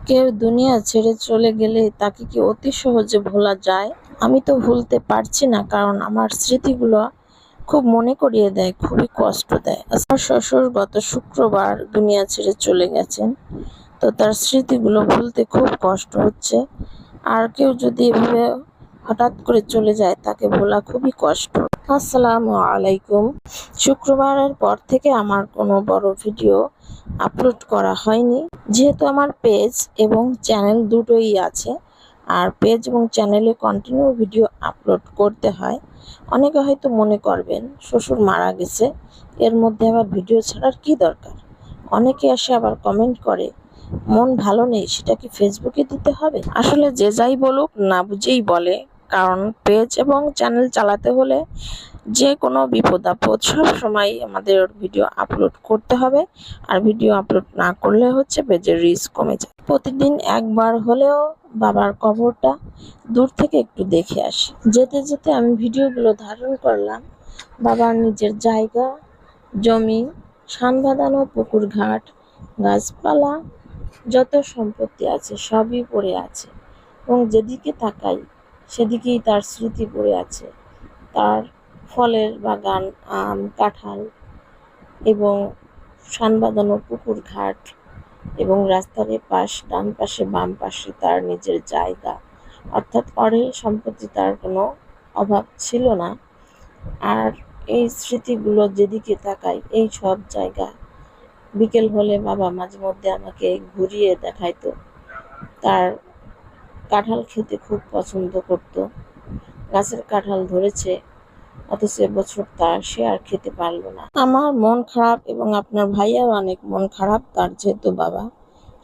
কেউ দুনিয়া ছেড়ে চলে গেলে তাকে কি অতি সহজে ভোলা যায়? আমি তো ভুলতে পারছি না, কারণ আমার স্মৃতিগুলো খুব মনে করিয়ে দেয়, খুবই কষ্ট দেয়। আমার শ্বশুর গত শুক্রবার দুনিয়া ছেড়ে চলে গেছেন। তো তার স্মৃতিগুলো ভুলতে খুব কষ্ট হচ্ছে। আর কেউ যদি এভাবে হঠাৎ করে চলে যায়, তাকে ভোলা খুবই কষ্ট। আসসালামু আলাইকুম। শুক্রবারের পর থেকে আমার কোনো বড় ভিডিও আপলোড করা হয়নি, যেহেতু আমার পেজ এবং চ্যানেল দুটোই আছে। আর পেজ এবং চ্যানেলে কন্টিনিউ ভিডিও আপলোড করতে হয়। অনেকে হয়তো মনে করবেন শ্বশুর মারা গেছে, এর মধ্যে আবার ভিডিও ছাড়ার কি দরকার। অনেকে এসে আবার কমেন্ট করে, মন ভালো নেই, সেটা কি ফেসবুকে দিতে হবে? আসলে যে যাই বলুক, না বুঝেই বলে। কারণ পেজ এবং চ্যানেল চালাতে হলে যে কোনো বিপদ আপদ সব সময় আমাদের ভিডিও আপলোড করতে হবে। আর ভিডিও আপলোড না করলে হচ্ছে পেজের রিচ কমে যায়। প্রতিদিন একবার হলেও বাবার কবরটা দূর থেকে একটু দেখে আসি। যেতে যেতে আমি ভিডিওগুলো ধারণ করলাম বাবার নিজের জায়গা, জমি, সান বাঁধানো পুকুর ঘাট, গাছপালা, যত সম্পত্তি আছে সবই পড়ে আছে। এবং যেদিকে তাকাই সেদিকেই তার স্মৃতি পড়ে আছে। তার ফলের বাগান, আম, কাঁঠাল এবং সান বাঁধানো পুকুর ঘাট এবং রাস্তার পাশ, ডান পাশে বাম পাশে তার নিজের জায়গা। অর্থাৎ অঢেল সম্পত্তি, তার কোনো অভাব ছিল না। আর এই স্মৃতিগুলো যেদিকে তাকাই, এই সব জায়গা বিকেল হলে বাবা মাঝে মধ্যে আমাকে ঘুরিয়ে দেখাইতো। তার কাঁঠাল খেতে খুব পছন্দ করত। গাছের কাঁঠাল ধরেছে, অথচ এবছর সে আর খেতে পারলো না। আমার মন খারাপ এবং আপনার ভাইয়ার অনেক মন খারাপ, তার যেহেতু বাবা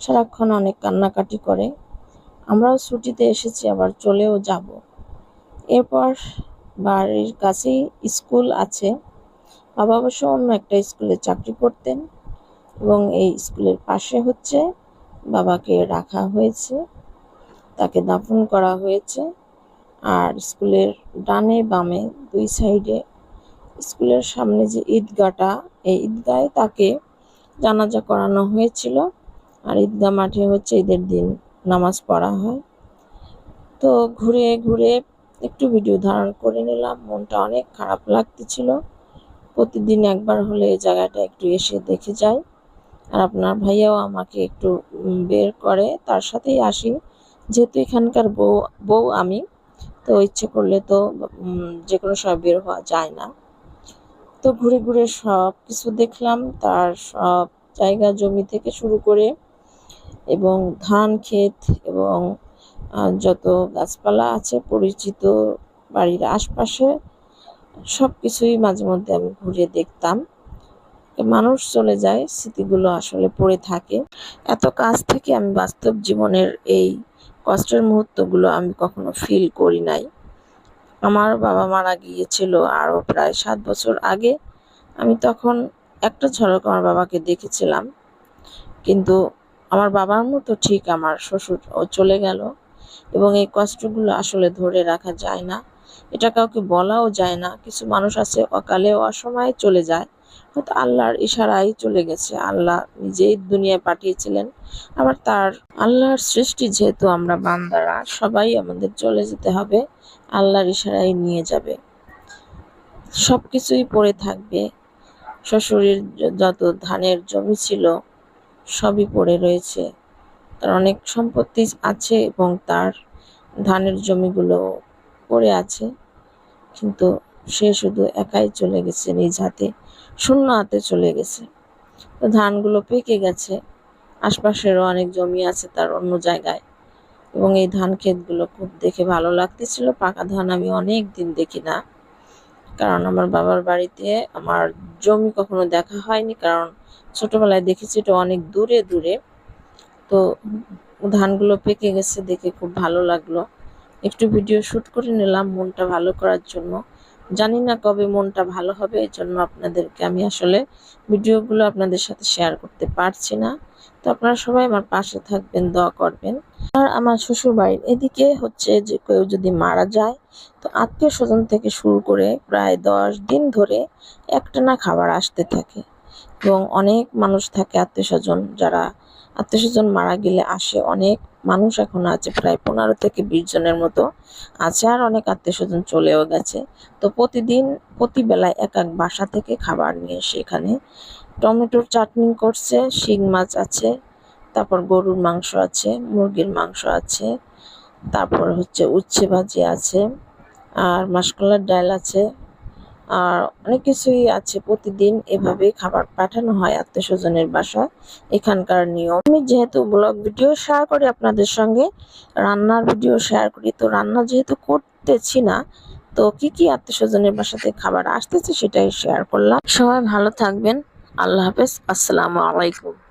সারাক্ষণ অনেক কান্নাকাটি করে। আমরাও ছুটিতে এসেছি, আবার চলেও যাব। এরপর বাড়ির কাছেই স্কুল আছে। বাবা অবশ্য অন্য একটা স্কুলে চাকরি করতেন এবং এই স্কুলের পাশে হচ্ছে বাবাকে রাখা হয়েছে, তাকে দাফন করা হয়েছে। আর স্কুলের ডানে বামে দুই সাইডে স্কুলের সামনে যে ঈদগাহটা, এই ঈদগাহে তাকে জানাজা করানো হয়েছিল। আর ঈদগাহ মাঠে হচ্ছে ঈদের দিন নামাজ পড়া হয়। তো ঘুরে ঘুরে একটু ভিডিও ধারণ করে নিলাম, মনটা অনেক খারাপ লাগতেছিল। প্রতিদিন একবার হলে এই জায়গাটা একটু এসে দেখে যায়। আর আপনার ভাইয়াও আমাকে একটু বের করে, তার সাথেই আসি, যেহেতু এখানকার বউ আমি। তো ইচ্ছে করলে তো যে কোনো সময় বের হওয়া যায় না। তো ঘুরে ঘুরে সব কিছু দেখলাম, তার সব জায়গা জমি থেকে শুরু করে এবং ধান ক্ষেত এবং যত গাছপালা আছে পরিচিত বাড়ির আশপাশে সব কিছুই মাঝে মধ্যে আমি ঘুরে দেখতাম। মানুষ চলে যায়, স্মৃতিগুলো আসলে পড়ে থাকে। এত কাছ থেকে আমি বাস্তব জীবনের এই কষ্টের মুহূর্তগুলো আমি কখনো ফিল করি নাই। আমার বাবা মারা গিয়েছিল আরও প্রায় 7 বছর আগে। আমি তখন একটা ঝলক আমার বাবাকে দেখেছিলাম, কিন্তু আমার বাবার মতো ঠিক আমার শ্বশুর ও চলে গেল। এবং এই কষ্টগুলো আসলে ধরে রাখা যায় না, এটা কাউকে বলাও যায় না। কিছু মানুষ আছে অকালে অসময়ে চলে যায়, হয়তো আল্লাহর ইশারায় চলে গেছে, আল্লাহ নিজেই দুনিয়ায় পাঠিয়েছিলেন। আবার তার আল্লাহর সৃষ্টি, যেহেতু আমরা বান্দারা সবাই আমাদের চলে যেতে হবে, আল্লাহর ইশারায় নিয়ে যাবে। সব কিছুই পড়ে থাকবে। শ্বশুরের যত ধানের জমি ছিল সবই পড়ে রয়েছে। তার অনেক সম্পত্তি আছে এবং তার ধানের জমিগুলো পড়ে আছে, কিন্তু সে শুধু একাই চলে গেছে, নিজ হাতে শূন্য হাতে চলে গেছে। তো ধানগুলো পেকে গেছে, আশপাশেরও অনেক জমি আছে তার অন্য জায়গায়। এবং এই ধান ক্ষেতগুলো খুব দেখে ভালো লাগতেছিল। পাকা ধান আমি অনেক দিন দেখি না, কারণ আমার বাবার বাড়িতে আমার জমি কখনো দেখা হয়নি, কারণ ছোটবেলায় দেখেছি এটা অনেক দূরে দূরে। তো ধানগুলো পেকে গেছে দেখে খুব ভালো লাগলো, একটু ভিডিও শ্যুট করে নিলাম মনটা ভালো করার জন্য। জানি না কবে মনটা ভালো হবে, এই জন্য আপনাদেরকে আমি আসলে ভিডিওগুলো আপনাদের সাথে শেয়ার করতে পারছি না। তো আপনারা সবাই আমার পাশে থাকবেন, দোয়া করবেন। আর আমার শ্বশুর বাড়ির এদিকে হচ্ছে যে কেউ যদি মারা যায়, তো আত্মীয় স্বজন থেকে শুরু করে প্রায় 10 দিন ধরে একটানা খাবার আসতে থাকে। এবং অনেক মানুষ থাকে আত্মীয় স্বজন, যারা আত্মীয় স্বজন মারা গেলে আসে অনেক মানুষ, এখনো আছে প্রায় 15 থেকে 20 জনের মতো আছে, আর অনেক আত্মীয় স্বজন চলেও গেছে। তো প্রতিদিন প্রতি বেলায় এক এক বাসা থেকে খাবার নিয়ে এসে এখানে টমেটোর চাটনি করছে, শিং মাছ আছে, তারপর গরুর মাংস আছে, মুরগির মাংস আছে, তারপর হচ্ছে উচ্ছে ভাজি আছে, আর মাসকলাইর ডাল আছে, আর অনেক কিছুই আছে। প্রতিদিন এভাবেই খাবার পাঠানো হয় আত্মীয় স্বজনের বাসায়, এখানকার নিয়ম। আমি যেহেতু ব্লগ ভিডিও শেয়ার করি আপনাদের সঙ্গে, রান্নার ভিডিও শেয়ার করি, তো রান্না যেহেতু করতেছি না, তো কি কি আত্মীয় স্বজনের বাসাতে খাবার আসতেছে সেটাই শেয়ার করলাম। সবাই ভালো থাকবেন। আল্লাহ হাফেজ। আসসালামু আলাইকুম।